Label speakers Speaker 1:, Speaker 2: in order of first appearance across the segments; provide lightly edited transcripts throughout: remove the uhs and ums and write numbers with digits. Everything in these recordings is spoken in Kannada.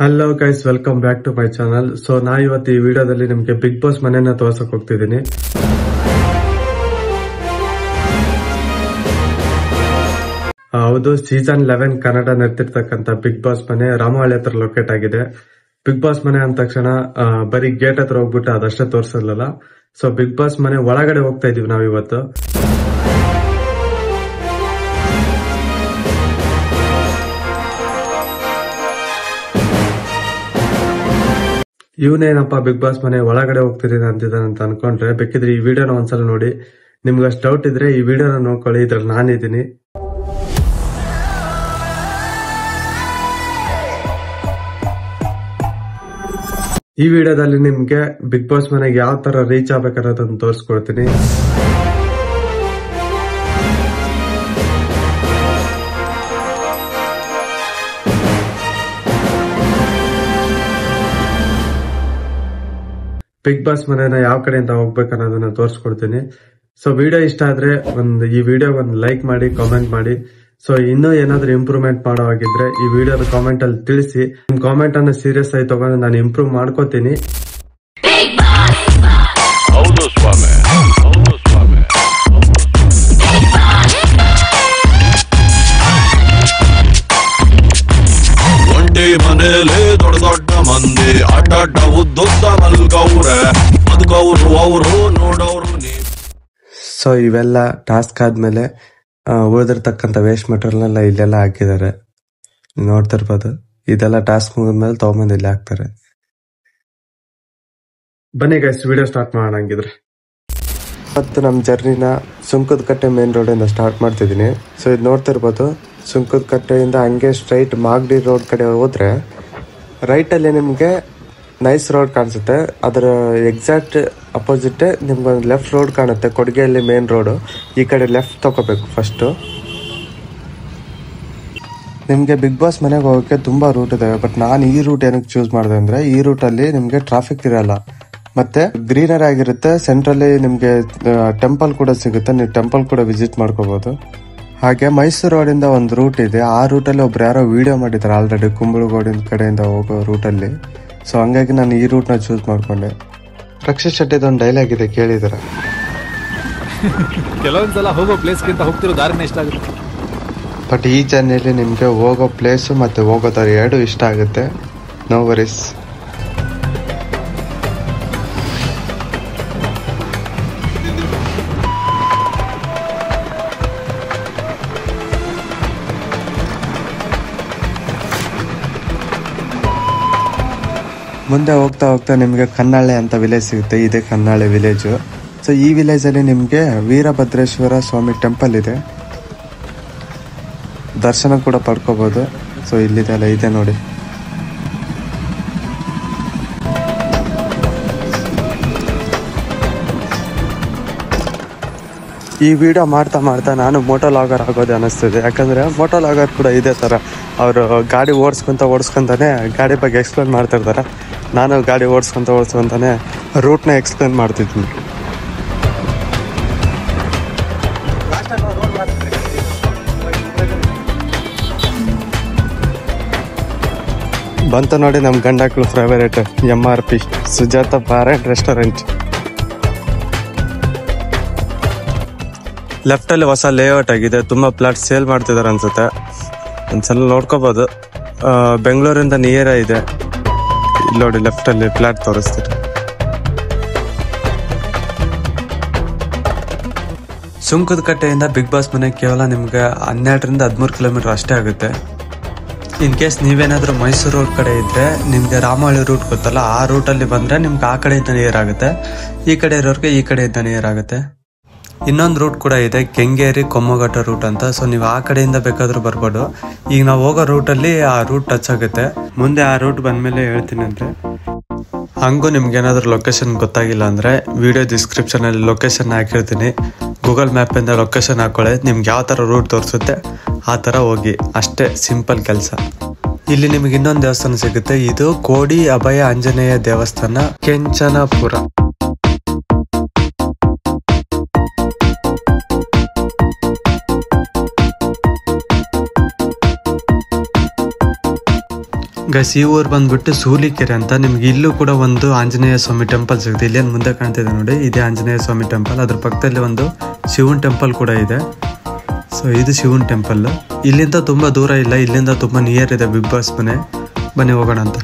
Speaker 1: Hello guys, welcome back to my channel. So ನಾ ಇವತ್ತು ಈ ವಿಡಿಯೋದಲ್ಲಿ ನಿಮ್ಗೆ ಬಿಗ್ ಬಾಸ್ ಮನೆಯನ್ನ ತೋರ್ಸಕ್ ಹೋಗ್ತಿದ್ದೀನಿ. ಹೌದು, ಸೀಸನ್ 11 ಕನ್ನಡ ನಡೆತಿರ್ತಕ್ಕಂಥ ಬಿಗ್ ಬಾಸ್ ಮನೆ ರಾಮಹಳ್ಳಿ ಹತ್ರ ಲೊಕೇಟ್ ಆಗಿದೆ. ಬಿಗ್ ಬಾಸ್ ಮನೆ ಅಂದ ತಕ್ಷಣ ಬರೀ ಗೇಟ್ ಹತ್ರ ಹೋಗ್ಬಿಟ್ಟು ಅದಷ್ಟೇ ತೋರ್ಸಲ್ಲ. ಸೊ ಬಿಗ್ ಬಾಸ್ ಮನೆ ಒಳಗಡೆ ಹೋಗ್ತಾ ಇದೀವಿ ನಾವಿವತ್ತು. ಇವನೇನಪ್ಪ ಬಿಗ್ ಬಾಸ್ ಮನೆ ಒಳಗಡೆ ಹೋಗ್ತಿದ್ದೀನಿ ಅಂತಿದ್ದಾನೆ ಅಂತ ಅನ್ಕೊಂಡ್ರೆ, ಬೇಕಿದ್ರೆ ಈ ವಿಡಿಯೋನ ಒಂದ್ಸಲ ನೋಡಿ. ನಿಮ್ಗೆ ಅಷ್ಟು ಡೌಟ್ ಇದ್ರೆ ಈ ವಿಡಿಯೋನ ನೋಡ್ಕೊಳ್ಳಿ, ಇದ್ರಲ್ಲಿ ನಾನಿದ್ದೀನಿ. ಈ ವಿಡಿಯೋದಲ್ಲಿ ನಿಮ್ಗೆ ಬಿಗ್ ಬಾಸ್ ಮನೆಗೆ ಯಾವ ತರ ರೀಚ್ ಆಗ್ಬೇಕನ್ನೋದನ್ನ ತೋರಿಸ್ಕೊಡ್ತೀನಿ. ಬಿಗ್ ಬಾಸ್ ಮನೆನ ಯಾವ ಕಡೆಯಿಂದ ಹೋಗ್ಬೇಕು ಅನ್ನೋದನ್ನ ತೋರಿಸ್ಕೊಡ್ತೀನಿ. ಸೊ ವಿಡಿಯೋ ಇಷ್ಟ ಆದ್ರೆ ಈ ವಿಡಿಯೋ ಲೈಕ್ ಮಾಡಿ, ಕಾಮೆಂಟ್ ಮಾಡಿ. ಸೊ ಇನ್ನೂ ಏನಾದ್ರೂ ಇಂಪ್ರೂವ್ಮೆಂಟ್ ಮಾಡೋ ಹಾಗಿದ್ರೆ ಈ ವಿಡಿಯೋದ ಕಾಮೆಂಟ್ ಅಲ್ಲಿ ತಿಳಿಸಿ. ನಿಮ್ ಕಾಮೆಂಟ್ ಅನ್ನು ಸೀರಿಯಸ್ ಆಗಿ ತಗೊಂಡು ನಾನು ಇಂಪ್ರೂವ್ ಮಾಡ್ಕೋತೀನಿ.
Speaker 2: ಮನೇಲಿ ದೊಡ್ಡ ದೊಡ್ಡ ಮಂದಿ ಅಡ್ಡ ಉದ್ದುದ್ದ ಮಲ್ಗವ್ರೆ ಬದುಕವ್ರು ಅವರು ನೋಡವ್ರು.
Speaker 1: ಸೊ ಇವೆಲ್ಲ ಟಾಸ್ಕ್ ಆದ್ಮೇಲೆ ಉಳಿದಿರ್ತಕ್ಕಂಥ ವೇಸ್ಟ್ ಮೆಟೀರಿಯಲ್ ಇಲ್ಲೆಲ್ಲ ಹಾಕಿದ್ದಾರೆ, ನೋಡ್ತಿರ್ಬೋದು. ಇದೆಲ್ಲ ಟಾಸ್ಕ್ ಮುಗಿದ್ಮೇಲೆ ತಗೊಂಬಂದು ಇಲ್ಲಿ ಹಾಕ್ತಾರೆ. ಬನ್ನಿ ಗೈಸ್, ವಿಡಿಯೋ ಸ್ಟಾರ್ಟ್ ಮಾಡೋಣ ಹಂಗಿದ್ರೆ. ಮತ್ತು ನಮ್ಮ ಜರ್ನಿನ ಸುಂಕದಕಟ್ಟೆ ಮೇನ್ ರೋಡ್ ಇಂದ ಸ್ಟಾರ್ಟ್ ಮಾಡ್ತಿದ್ದೀನಿ. ಸೊ ಇದು ನೋಡ್ತಿರ್ಬೋದು, ಸುಂಕದಕಟ್ಟೆಯಿಂದ ಹಂಗೆ ಸ್ಟ್ರೈಟ್ ಮಾಗಡಿ ರೋಡ್ ಕಡೆ ಹೋದ್ರೆ ರೈಟ್ ಅಲ್ಲಿ ನಿಮ್ಗೆ ನೈಸ್ ರೋಡ್ ಕಾಣಿಸುತ್ತೆ. ಅದರ ಎಕ್ಸಾಕ್ಟ್ ಅಪೋಸಿಟ್ ನಿಮ್ಗೊಂದು ಲೆಫ್ಟ್ ರೋಡ್ ಕಾಣುತ್ತೆ, ಕೊಡಗೆಯಲ್ಲಿ ಮೇನ್ ರೋಡ್. ಈ ಕಡೆ ಲೆಫ್ಟ್ ತಗೋಬೇಕು ಫಸ್ಟ್. ನಿಮ್ಗೆ ಬಿಗ್ ಬಾಸ್ ಮನೆಗೆ ಹೋಗೋಕೆ ತುಂಬಾ ರೂಟ್ ಇದಾವೆ, ಬಟ್ ನಾನು ಈ ರೂಟ್ ಏನಕ್ಕೆ ಚೂಸ್ ಮಾಡಿದೆ ಅಂದ್ರೆ, ಈ ರೂಟ್ ಅಲ್ಲಿ ನಿಮ್ಗೆ ಟ್ರಾಫಿಕ್ ಇರಲ್ಲ, ಮತ್ತೆ ಗ್ರೀನರಿ ಆಗಿರುತ್ತೆ. ಸೆಂಟ್ರಲ್ಲಿ ನಿಮ್ಗೆ ಟೆಂಪಲ್ ಕೂಡ ಸಿಗುತ್ತೆ, ನೀವು ಟೆಂಪಲ್ ಕೂಡ ವಿಸಿಟ್ ಮಾಡ್ಕೋಬಹುದು. ಹಾಗೆ ಮೈಸೂರು ರೋಡಿಂದ ಒಂದು ರೂಟ್ ಇದೆ, ಆ ರೂಟಲ್ಲಿ ಒಬ್ರು ಯಾರೋ ವಿಡಿಯೋ ಮಾಡಿದ್ದಾರೆ ಆಲ್ರೆಡಿ, ಕುಂಬಳಗೋಡಿನ ಕಡೆಯಿಂದ ಹೋಗೋ ರೂಟಲ್ಲಿ. ಸೊ ಹಂಗಾಗಿ ನಾನು ಈ ರೂಟ್ನ ಚೂಸ್ ಮಾಡ್ಕೊಂಡೆ. ರಕ್ಷಿತ್ ಶೆಟ್ಟಿದೊಂದು ಡೈಲಾಗ್ ಇದೆ, ಕೇಳಿದಾರೆ?
Speaker 3: ಕೆಲವೊಂದ್ಸಲ ಹೋಗೋ ಪ್ಲೇಸ್ಗಿಂತ ಹೋಗ್ತಿರೋ ದಾರಿನೇ ಇಷ್ಟ ಆಗುತ್ತೆ.
Speaker 1: ಬಟ್ ಈ ಜರ್ನಿಯಲ್ಲಿ ನಿಮಗೆ ಹೋಗೋ ಪ್ಲೇಸು ಮತ್ತು ಹೋಗೋ ದಾರಿ ಎರಡು ಇಷ್ಟ ಆಗುತ್ತೆ. No worries. ಮುಂದೆ ಹೋಗ್ತಾ ಹೋಗ್ತಾ ನಿಮಗೆ ಕನ್ನಾಳೆ ಅಂತ ವಿಲೇಜ್ ಸಿಗುತ್ತೆ. ಇದೇ ಕನ್ನಾಳೆ ವಿಲೇಜು. ಸೊ ಈ ವಿಲೇಜಲ್ಲಿ ನಿಮಗೆ ವೀರಭದ್ರೇಶ್ವರ ಸ್ವಾಮಿ ಟೆಂಪಲ್ ಇದೆ, ದರ್ಶನ ಕೂಡ ಪಡ್ಕೋಬಹುದು. ಸೊ ಇಲ್ಲಿದೆಲ್ಲ ಇದೆ ನೋಡಿ. ಈ ವಿಡಿಯೋ ಮಾಡ್ತಾ ಮಾಡ್ತಾ ನಾನು ಮೋಟೋ ಲಾಗರ್ ಆಗೋದೇ ಅನಿಸ್ತಿದೆ. ಯಾಕಂದರೆ ಮೋಟೋ ಲಾಗರ್ ಕೂಡ ಇದೇ ಥರ, ಅವರು ಗಾಡಿ ಓಡಿಸ್ಕೊಂತಾನೆ ಗಾಡಿ ಬಗ್ಗೆ ಎಕ್ಸ್ಪ್ಲೇನ್ ಮಾಡ್ತಿರ್ತಾರೆ. ನಾನು ಗಾಡಿ ಓಡಿಸ್ಕೊಂತಾನೆ ರೂಟ್ನ ಎಕ್ಸ್ಪ್ಲೇನ್ ಮಾಡ್ತಿದ್ದೀನಿ. ಬಂತ ನೋಡಿ ನಮ್ಮ ಗಂಡಾಕ್ಳು favourite MRP Sujatha bar and restaurant. ಲೆಫ್ಟಲ್ಲಿ ಹೊಸ ಲೇಔಟ್ ಆಗಿದೆ, ತುಂಬ ಪ್ಲಾಟ್ ಸೇಲ್ ಮಾಡ್ತಿದ್ದಾರೆ ಅನ್ಸುತ್ತೆ. ಒಂದ್ಸಲ ನೋಡ್ಕೋಬೋದು. ಬೆಂಗಳೂರಿಂದ ನಿಯರ್ ಇದೆ. ಇಲ್ಲಿ ನೋಡಿ, ಲೆಫ್ಟಲ್ಲಿ ಪ್ಲಾಟ್ ತೋರಿಸ್ತಾರೆ. ಸುಂಕದಕಟ್ಟೆಯಿಂದ ಬಿಗ್ ಬಾಸ್ ಮನೆ ಕೇವಲ ನಿಮ್ಗೆ 12ರಿಂದ 13 ಕಿಲೋಮೀಟರ್ ಅಷ್ಟೇ ಆಗುತ್ತೆ. ಇನ್ ಕೇಸ್ ನೀವೇನಾದ್ರೂ ಮೈಸೂರು ರೋಡ್ ಕಡೆ ಇದ್ರೆ ನಿಮ್ಗೆ ರಾಮಹಳ್ಳಿ ರೂಟ್ ಗೊತ್ತಲ್ಲ, ಆ ರೂಟಲ್ಲಿ ಬಂದ್ರೆ ನಿಮ್ಗೆ ಆ ಕಡೆಯಿಂದ ನಿಯರ್ ಆಗುತ್ತೆ. ಈ ಕಡೆ ಇರೋರ್ಗೆ ಈ ಕಡೆಯಿಂದ ನಿಯರ್ ಆಗುತ್ತೆ. ಇನ್ನೊಂದು ರೂಟ್ ಕೂಡ ಇದೆ, ಕೆಂಗೇರಿ ಕೊಮ್ಮಘಟ್ಟ ರೂಟ್ ಅಂತ. ಸೊ ನೀವು ಆ ಕಡೆಯಿಂದ ಬೇಕಾದ್ರೂ ಬರ್ಬೋದು. ಈಗ ನಾವು ಹೋಗೋ ರೂಟಲ್ಲಿ ಆ ರೂಟ್ ಟಚ್ ಆಗುತ್ತೆ. ಮುಂದೆ ಆ ರೂಟ್ ಬಂದ್ಮೇಲೆ ಹೇಳ್ತೀನಿ ಅಂದ್ರೆ. ಹಂಗೂ ನಿಮ್ಗೆ ಏನಾದ್ರೂ ಲೊಕೇಶನ್ ಗೊತ್ತಾಗಿಲ್ಲ ಅಂದ್ರೆ ವಿಡಿಯೋ ಡಿಸ್ಕ್ರಿಪ್ಷನ್ ಅಲ್ಲಿ ಲೊಕೇಶನ್ ಹಾಕಿರ್ತೀನಿ. ಗೂಗಲ್ ಮ್ಯಾಪ್ ಇಂದ ಲೊಕೇಶನ್ ಹಾಕೊಳ್ಳಿ, ನಿಮ್ಗೆ ಯಾವ ತರ ರೂಟ್ ತೋರಿಸುತ್ತೆ ಆ ತರ ಹೋಗಿ. ಅಷ್ಟೇ, ಸಿಂಪಲ್ ಕೆಲಸ. ಇಲ್ಲಿ ನಿಮ್ಗೆ ಇನ್ನೊಂದು ದೇವಸ್ಥಾನ ಸಿಗುತ್ತೆ, ಇದು ಕೋಡಿ ಅಭಯ ಆಂಜನೇಯ ದೇವಸ್ಥಾನ, ಕೆಂಚನಪುರ. ಗೈಸ್ ಈ ಊರು ಬಂದ್ಬಿಟ್ಟು ಸೂಲಿಕೆರೆ ಅಂತ. ನಿಮ್ಗೆ ಇಲ್ಲೂ ಕೂಡ ಒಂದು ಆಂಜನೇಯ ಸ್ವಾಮಿ ಟೆಂಪಲ್ ಸಿಗುತ್ತೆ. ಇಲ್ಲೇನು ಮುಂದೆ ಕಾಣ್ತಿದೆ ನೋಡಿ, ಇದೇ ಆಂಜನೇಯ ಸ್ವಾಮಿ ಟೆಂಪಲ್. ಅದ್ರ ಪಕ್ಕದಲ್ಲಿ ಒಂದು ಶಿವನ್ ಟೆಂಪಲ್ ಕೂಡ ಇದೆ. ಸೊ ಇದು ಶಿವನ್ ಟೆಂಪಲ್. ಇಲ್ಲಿಂದ ತುಂಬ ದೂರ ಇಲ್ಲ, ಇಲ್ಲಿಂದ ತುಂಬ ನಿಯರ್ ಇದೆ ಬಿಗ್ ಬಾಸ್ ಮನೆ. ಬನ್ನಿ ಹೋಗೋಣ ಅಂತ.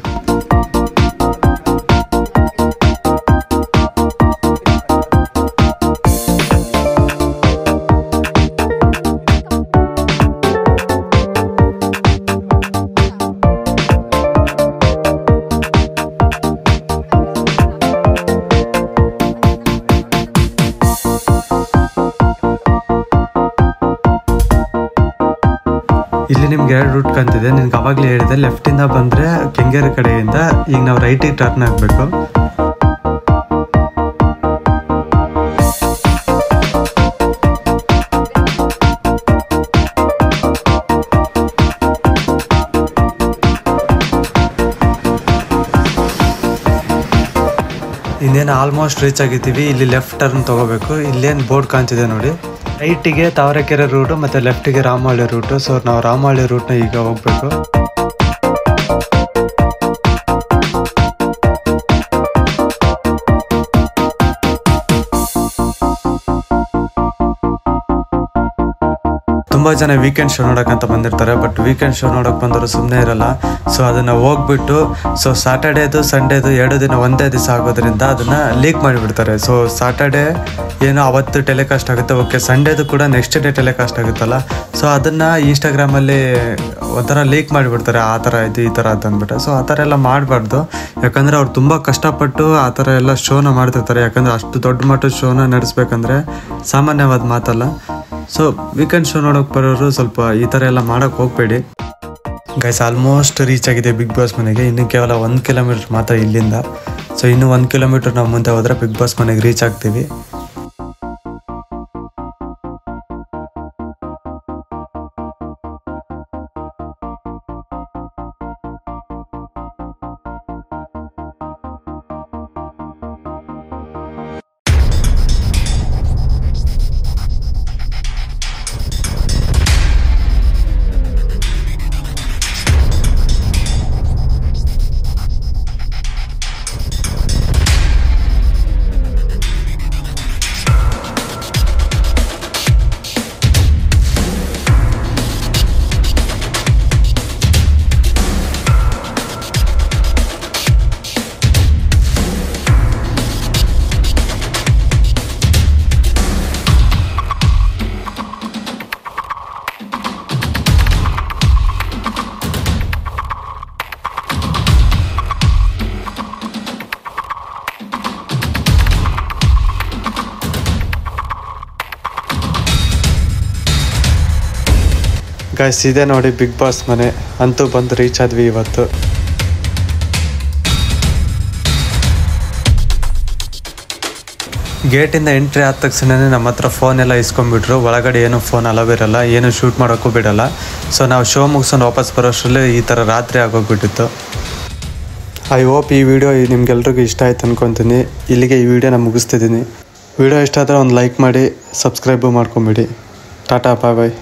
Speaker 1: ಇಲ್ಲಿ ನಿಮ್ಗೆ 2 ರೂಟ್ ಕಾಣ್ತಿದೆ. ನಿನ್ಗೆ ಅವಾಗಲೇ ಹೇಳಿದೆ, ಲೆಫ್ಟಿಂದ ಬಂದರೆ ಕೆಂಗೇರಿ ಕಡೆಯಿಂದ. ಈಗ ನಾವು ರೈಟಿಗೆ ಟರ್ನ್ ಆಗಬೇಕು. ಇನ್ನೇನು ಆಲ್ಮೋಸ್ಟ್ ರೀಚ್ ಆಗಿದ್ದೀವಿ. ಇಲ್ಲಿ ಲೆಫ್ಟ್ ಟರ್ನ್ ತೊಗೋಬೇಕು. ಇಲ್ಲೇನು ಬೋರ್ಡ್ ಕಾಣ್ತಿದೆ ನೋಡಿ, ರೈಟಿಗೆ ತಾವರೆಕೆರೆ ರೂಟು ಮತ್ತು ಲೆಫ್ಟಿಗೆ ರಾಮಹಳ್ಳಿ ರೂಟು. ಸೊ ನಾವು ರಾಮಹಳ್ಳಿ ರೂಟ್ನ ಈಗ ಹೋಗ್ಬೇಕು. ತುಂಬ ಜನ ವೀಕೆಂಡ್ ಶೋ ನೋಡೋಕ್ಕಂತ ಬಂದಿರ್ತಾರೆ. ಬಟ್ ವೀಕೆಂಡ್ ಶೋ ನೋಡೋಕೆ ಬಂದವರು ಸುಮ್ಮನೆ ಇರಲ್ಲ. ಸೊ ಅದನ್ನು ಹೋಗ್ಬಿಟ್ಟು ಸೊ ಸಾಟರ್ಡೇದು ಸಂಡೇದು 2 ದಿನ ಒಂದೇ ದಿವಸ ಆಗೋದ್ರಿಂದ ಅದನ್ನು ಲೀಕ್ ಮಾಡಿಬಿಡ್ತಾರೆ. ಸೊ ಸಾಟರ್ಡೇ ಏನೋ ಅವತ್ತು ಟೆಲಿಕಾಸ್ಟ್ ಆಗುತ್ತೆ, ಓಕೆ. ಸಂಡೇದು ಕೂಡ ನೆಕ್ಸ್ಟ್ ಡೇ ಟೆಲಿಕಾಸ್ಟ್ ಆಗುತ್ತಲ್ಲ, ಸೊ ಅದನ್ನು ಇನ್ಸ್ಟಾಗ್ರಾಮಲ್ಲಿ ಒಂಥರ ಲೀಕ್ ಮಾಡಿಬಿಡ್ತಾರೆ. ಆ ಥರ ಇದು ಈ ಥರ ಅಂತ ಅಂದ್ಬಿಟ್ಟು. ಸೊ ಆ ಥರ ಎಲ್ಲ ಮಾಡಬಾರ್ದು. ಯಾಕಂದರೆ ಅವ್ರು ತುಂಬ ಕಷ್ಟಪಟ್ಟು ಆ ಥರ ಎಲ್ಲ ಶೋನ ಮಾಡ್ತಿರ್ತಾರೆ. ಯಾಕಂದರೆ ಅಷ್ಟು ದೊಡ್ಡ ಮಟ್ಟದ ಶೋನ ನಡೆಸ್ಬೇಕಂದ್ರೆ ಸಾಮಾನ್ಯವಾದ ಮಾತಲ್ಲ. ಸೊ ವೀಕೆಂಡ್ ಶೋ ನೋಡೋಕೆ ಬರೋರು ಸ್ವಲ್ಪ ಈ ಥರ ಎಲ್ಲ ಮಾಡೋಕ್ಕೆ ಹೋಗಬೇಡಿ. ಗೈಸ್ ಆಲ್ಮೋಸ್ಟ್ ರೀಚ್ ಆಗಿದೆ ಬಿಗ್ ಬಾಸ್ ಮನೆಗೆ. ಇನ್ನು ಕೇವಲ 1 ಕಿಲೋಮೀಟ್ರ್ ಮಾತ್ರ ಇಲ್ಲಿಂದ. ಸೊ ಇನ್ನು 1 ಕಿಲೋಮೀಟ್ರ್ ನಾವು ಮುಂದೆ ಹೋದರೆ ಬಿಗ್ ಬಾಸ್ ಮನೆಗೆ ರೀಚ್ ಆಗ್ತೀವಿ. ಗೈಸ್ ಇದೆ ನೋಡಿ ಬಿಗ್ ಬಾಸ್ ಮನೆ. ಅಂತೂ ಬಂದು ರೀಚ್ ಆದ್ವಿ ಇವತ್ತು. ಗೇಟಿಂದ ಎಂಟ್ರಿ ಆದ ತಕ್ಷಣವೇ ನಮ್ಮ ಹತ್ರ ಫೋನ್ ಎಲ್ಲ ಇಸ್ಕೊಂಡ್ಬಿಟ್ರು. ಒಳಗಡೆ ಏನೂ ಫೋನ್ ಅಲವ್ ಇರಲ್ಲ, ಏನು ಶೂಟ್ ಮಾಡೋಕ್ಕೂ ಬಿಡಲ್ಲ. ಸೊ ನಾವು ಶೋ ಮುಗಿಸ್ಕೊಂಡು ವಾಪಸ್ ಬರೋಷ್ಟರಲ್ಲಿ ಈ ಥರ ರಾತ್ರಿ ಆಗೋಗ್ಬಿಟ್ಟಿತ್ತು. ಐ ಹೋಪ್ ಈ ವಿಡಿಯೋ ನಿಮ್ಗೆಲ್ರಿಗೂ ಇಷ್ಟ ಆಯ್ತು ಅನ್ಕೊತೀನಿ. ಇಲ್ಲಿಗೆ ಈ ವಿಡಿಯೋನ ಮುಗಿಸ್ತಿದ್ದೀನಿ. ವಿಡಿಯೋ ಇಷ್ಟ ಆದರೆ ಒಂದು ಲೈಕ್ ಮಾಡಿ, ಸಬ್ಸ್ಕ್ರೈಬು ಮಾಡ್ಕೊಂಬಿಡಿ. ಟಾಟಾ, ಬಾಯ್ ಬಾಯ್.